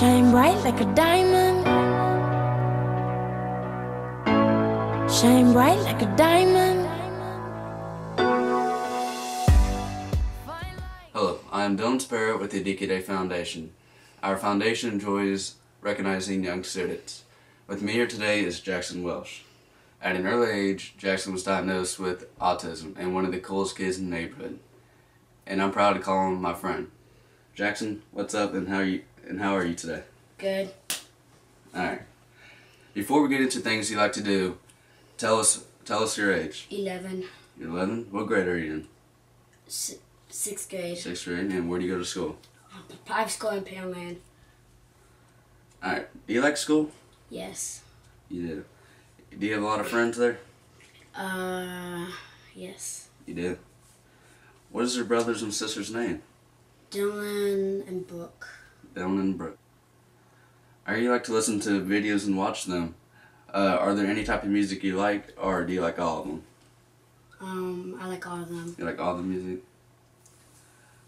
Shine bright like a diamond. Shine bright like a diamond. Hello, I am Tepera with the Dekeday Foundation. Our foundation enjoys recognizing young students. With me here today is Jaxson Welsh. At an early age, Jaxson was diagnosed with autism and one of the coolest kids in the neighborhood. And I'm proud to call him my friend. Jaxson, what's up and how are you today? Good. Alright. Before we get into things you like to do, tell us your age. 11. You're 11? What grade are you in? 6th grade. 6th grade, and where do you go to school? Private school in Pearland. Alright, do you like school? Yes. You do. Do you have a lot of friends there? Yes. You do. What is your brothers and sisters' name? Dylan and Brooke. Dylan and Brooke. Are you like to listen to videos and watch them? Are there any type of music you like, or do you like all of them? I like all of them. You like all the music?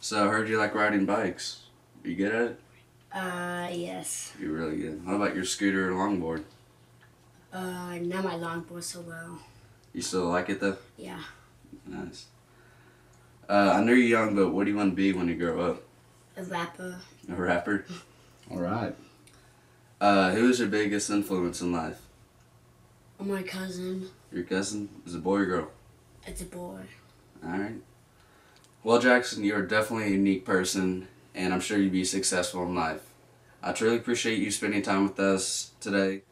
So I heard you like riding bikes. Are you good at it? Yes. You're really good. How about your scooter or longboard? Not my longboard so well. You still like it though? Yeah. Nice. I know you're young, but what do you want to be when you grow up? A rapper. A rapper? Alright. Who is your biggest influence in life? My cousin. Your cousin? Is it a boy or girl? It's a boy. Alright. Well, Jaxson, you're definitely a unique person, and I'm sure you'll be successful in life. I truly appreciate you spending time with us today,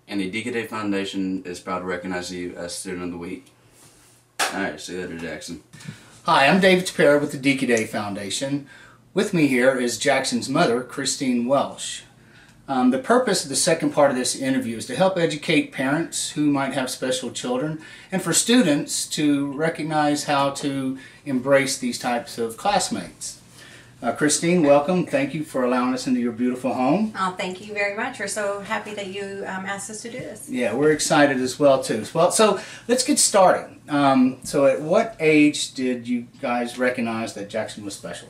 and the Dekeday Foundation is proud to recognize you as Student of the Week. Alright, see you later, Jaxson. Hi, I'm David Tepera with the Dekeday Foundation. With me here is Jackson's mother, Christine Welsh. The purpose of the second part of this interview is to help educate parents who might have special children and for students to recognize how to embrace these types of classmates. Christine, welcome. Thank you for allowing us into your beautiful home. Oh, thank you very much. We're so happy that you asked us to do this. Yeah, we're excited as well too. Well, so let's get started. So at what age did you guys recognize that Jaxson was special?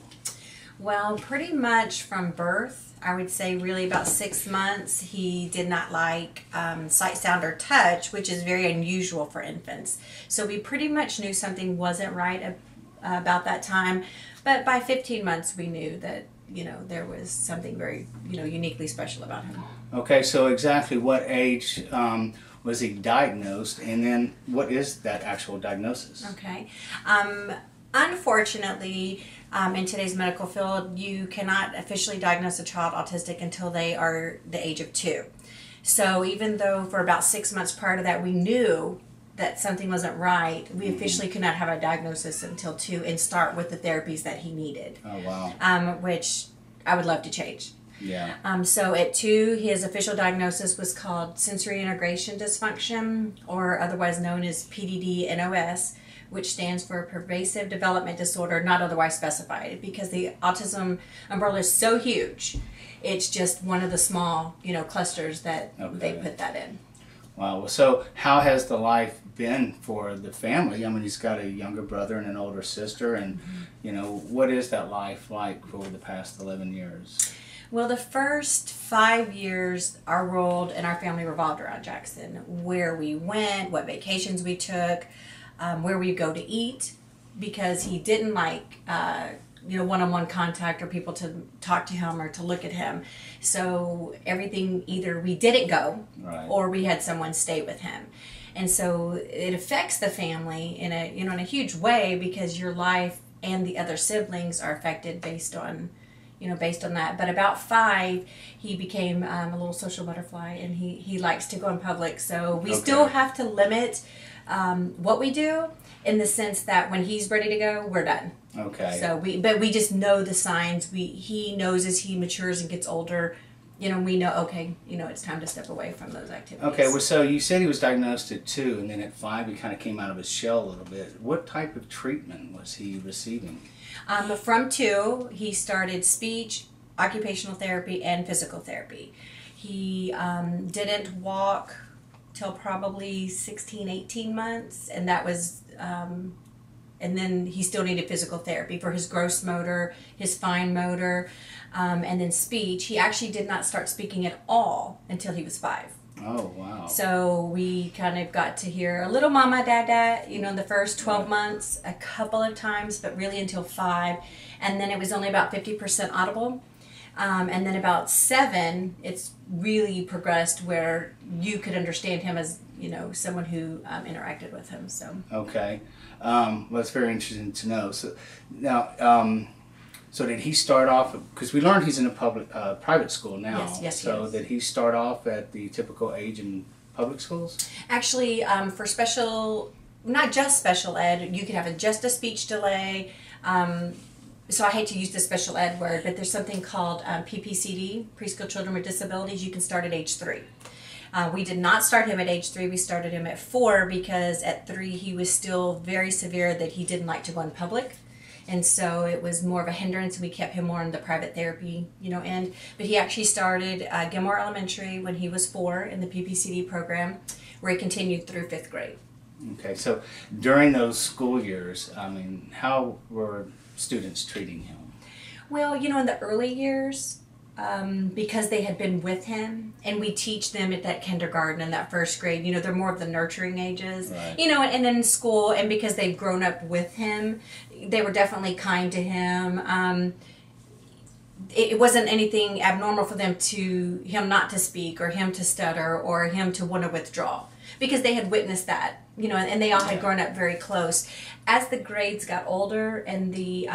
Well, pretty much from birth. I would say really about 6 months. He did not like sight, sound, or touch, which is very unusual for infants. So we pretty much knew something wasn't right about that time. But by 15 months, we knew that, you know, there was something very, you know, uniquely special about him. Okay, so exactly what age was he diagnosed, and then what is that actual diagnosis? Okay. Unfortunately, in today's medical field, you cannot officially diagnose a child autistic until they are the age of 2. So even though for about 6 months prior to that we knew that something wasn't right, we officially could not have a diagnosis until 2 and start with the therapies that he needed. Oh, wow. Which I would love to change. Yeah. So at 2, his official diagnosis was called sensory integration dysfunction, or otherwise known as PDD-NOS, which stands for pervasive development disorder not otherwise specified, because the autism umbrella is so huge. It's just one of the small, you know, clusters that they put that in. Wow. So how has the life been for the family? I mean, he's got a younger brother and an older sister, and you know, what is that life like for the past 11 years? Well, the first 5 years, our world and our family revolved around Jaxson. Where we went, what vacations we took, where we go to eat, because he didn't like you know, one-on-one contact or people to talk to him or to look at him. So everything, either we didn't go, or we had someone stay with him. And so it affects the family in a, you know, in a huge way, because your life and the other siblings are affected based on, you know, based on that. But about 5, he became a little social butterfly, and he likes to go in public. So we still have to limit what we do, in the sense that when he's ready to go, we're done. Okay. So but we just know the signs. He knows as he matures and gets older, you know, we know, okay, you know, it's time to step away from those activities. Okay, well, so you said he was diagnosed at 2, and then at 5 he kind of came out of his shell a little bit. What type of treatment was he receiving? From 2, he started speech, occupational therapy, and physical therapy. He didn't walk till probably 16, 18 months, and that was And then he still needed physical therapy for his gross motor, his fine motor, and then speech. He actually did not start speaking at all until he was 5. Oh, wow. So we kind of got to hear a little mama, dada, the first 12 months, a couple of times, but really until 5. And then it was only about 50% audible. And then about 7, it's really progressed where you could understand him as, someone who interacted with him. So okay, well, that's very interesting to know. So now, so did he start off? Because we learned he's in a private school now. Yes. So did he start off at the typical age in public schools? Actually, for special, not just special ed, you could have just a speech delay. So I hate to use the special ed word, but there's something called PPCD, Preschool Children with Disabilities. You can start at age 3. We did not start him at age 3. We started him at 4 because at 3 he was still very severe that he didn't like to go in public. And so it was more of a hindrance. We kept him more in the private therapy, end. But he actually started Gilmore Elementary when he was 4 in the PPCD program, where he continued through 5th grade. Okay, so during those school years, how were students treating him? Well, in the early years, because they had been with him, and we teach them at that kindergarten and that 1st grade, they're more of the nurturing ages, right. And then in school, and because they've grown up with him, they were definitely kind to him. It wasn't anything abnormal for him not to speak or him to stutter or him to want to withdraw, because they had witnessed that, and they all had grown up very close. As the grades got older and the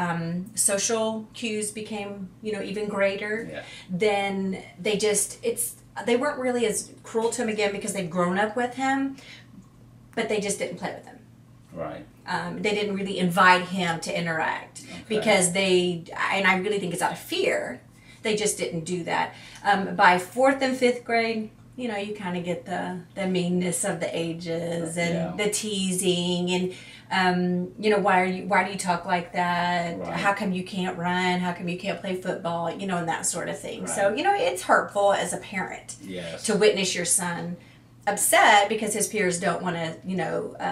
social cues became, even greater, then they weren't really as cruel to him again because they'd grown up with him, but they just didn't play with him. Right. They didn't really invite him to interact because and I really think it's out of fear, they just didn't do that. By 4th and 5th grade, you kind of get the meanness of the ages and the teasing and, why do you talk like that? Right. How come you can't run? How come you can't play football? And that sort of thing. Right. So, it's hurtful as a parent to witness your son upset because his peers don't want to,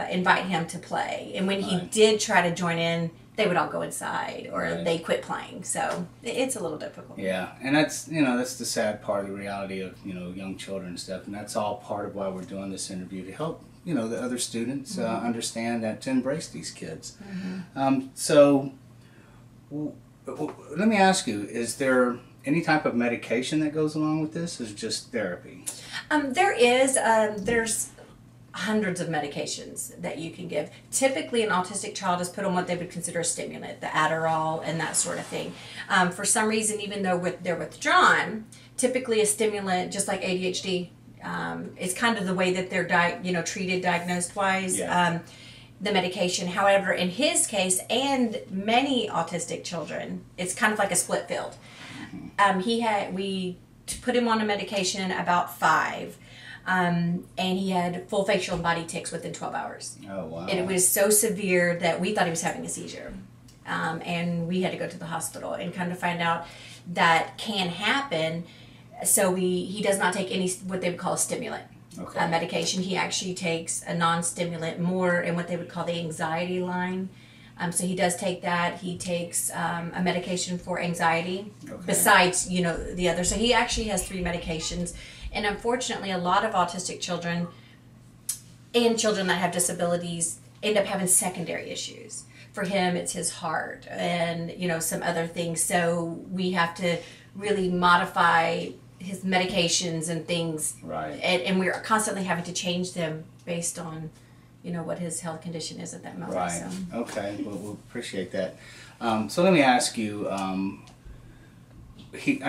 invite him to play. And when he did try to join in, they would all go inside or they quit playing. So it's a little difficult. Yeah, and that's that's the sad part of the reality of young children and stuff, and that's all part of why we're doing this interview, to help the other students understand that, to embrace these kids. So let me ask you: is there any type of medication that goes along with this, or is it just therapy? There is. There's hundreds of medications that you can give. Typically, an autistic child is put on what they would consider a stimulant, the Adderall and that sort of thing. For some reason, even though they're withdrawn, typically a stimulant, just like ADHD, is kind of the way that they're treated diagnosed-wise. The medication. However, in his case, and many autistic children, it's kind of like a split field. We put him on a medication about 5. And he had full facial and body tics within 12 hours. Oh, wow. And it was so severe that we thought he was having a seizure. And we had to go to the hospital and kind of find out that can happen. So he does not take any, what they would call a stimulant medication. He actually takes a non-stimulant, more in what they would call the anxiety line. So he does take that. He takes a medication for anxiety besides, the other. So he actually has 3 medications. And unfortunately, a lot of autistic children and children that have disabilities end up having secondary issues. For him, it's his heart and, some other things. So we have to really modify his medications and things. Right. And we're constantly having to change them based on, what his health condition is at that moment. Right. So. Okay. Well, we'll appreciate that. So let me ask you, I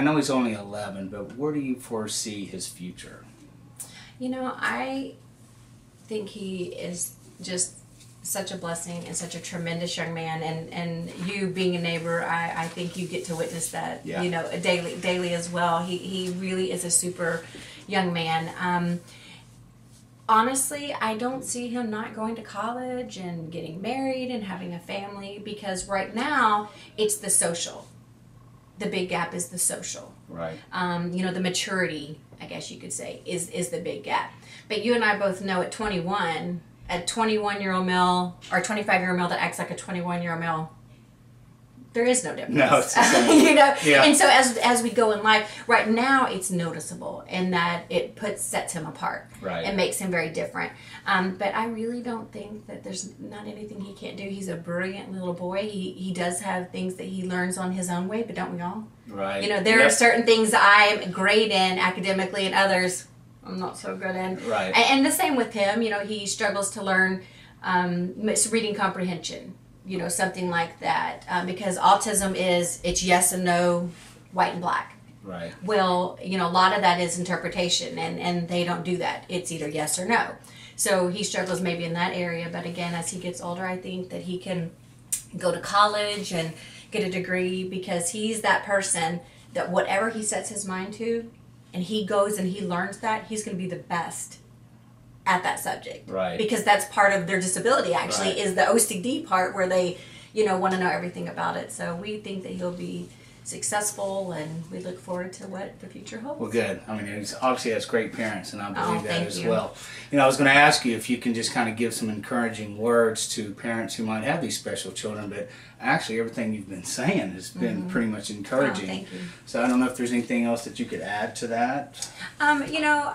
know he's only 11, but where do you foresee his future? I think he is just such a blessing and such a tremendous young man, and you being a neighbor, I think you get to witness that, daily as well. He really is a super young man. Honestly, I don't see him not going to college and getting married and having a family, because right now it's the social. The big gap is the social. Right. The maturity, I guess you could say, is the big gap. But you and I both know at 21, a 21-year-old male or 25-year-old male that acts like a 21-year-old male, there is no difference. No, it's the same. You know? Yeah. And so as we go in life, right now it's noticeable in that it sets him apart. Right. And makes him very different. But I really don't think that there's not anything he can't do. He's a brilliant little boy. He does have things that he learns on his own way, but don't we all? Right. You know, there are certain things I'm great in academically and others I'm not so good in. Right. And the same with him. You know, he struggles to learn reading comprehension. You know, something like that. Because autism it's yes and no, white and black. Right. Well, you know, a lot of that is interpretation, and they don't do that. It's either yes or no. So he struggles maybe in that area, but again, as he gets older, I think that he can go to college and get a degree because he's that person that whatever he sets his mind to, and he goes and he learns that, he's going to be the best at that subject. Right. Because that's part of their disability, actually, Right. is the OCD part where they, you know, want to know everything about it. So we think that he'll be successful, and we look forward to what the future holds. Well, good. I mean, he obviously has great parents, and I believe that thank as you. well. You know, I was going to ask you if you can just kind of give some encouraging words to parents who might have these special children, but actually everything you've been saying has been pretty much encouraging. Thank you. So I don't know if there's anything else that you could add to that. You know,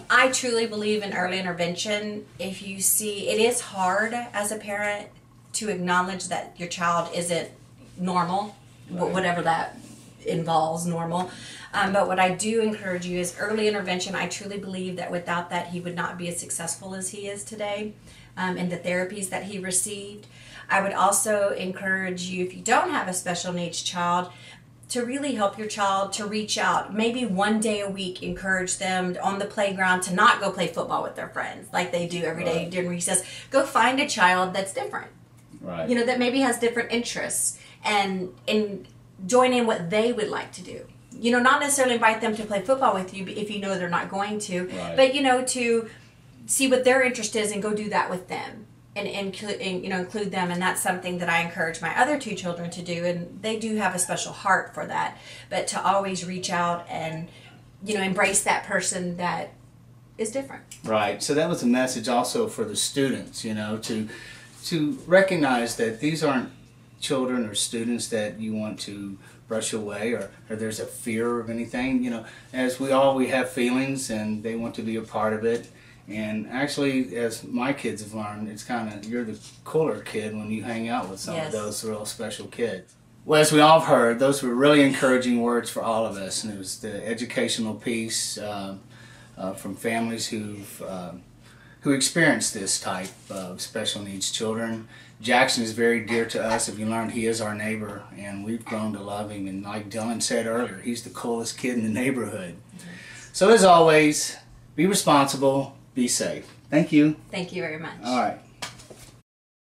I truly believe in early intervention. If you see, it is hard as a parent to acknowledge that your child isn't normal, whatever that involves, normal. But what I do encourage you is early intervention. I truly believe that without that, he would not be as successful as he is today in the therapies that he received. I would also encourage you, if you don't have a special needs child, to really help your child to reach out. Maybe one day a week, encourage them on the playground to not go play football with their friends like they do every day during recess. Go find a child that's different. Right. You know, that maybe has different interests and join in what they would like to do. You know, not necessarily invite them to play football with you if you know they're not going to, Right. but, you know, to see what their interest is and go do that with them. And you know, include them, and that's something that I encourage my other two children to do, and they do have a special heart for that. But to always reach out and, you know, embrace that person that is different. Right. So that was a message also for the students, you know, to recognize that these aren't children or students that you want to brush away or there's a fear of anything. You know, as we have feelings, and they want to be a part of it. And actually, as my kids have learned, it's kind of, you're the cooler kid when you hang out with some of those real special kids. Well, as we all have heard, those were really encouraging words for all of us, and it was the educational piece from families who experience this type of special needs children. Jaxson is very dear to us. If you learned, he is our neighbor, and we've grown to love him. And like Dylan said earlier, he's the coolest kid in the neighborhood. So as always, be responsible. Be safe. Thank you. Thank you very much. All right.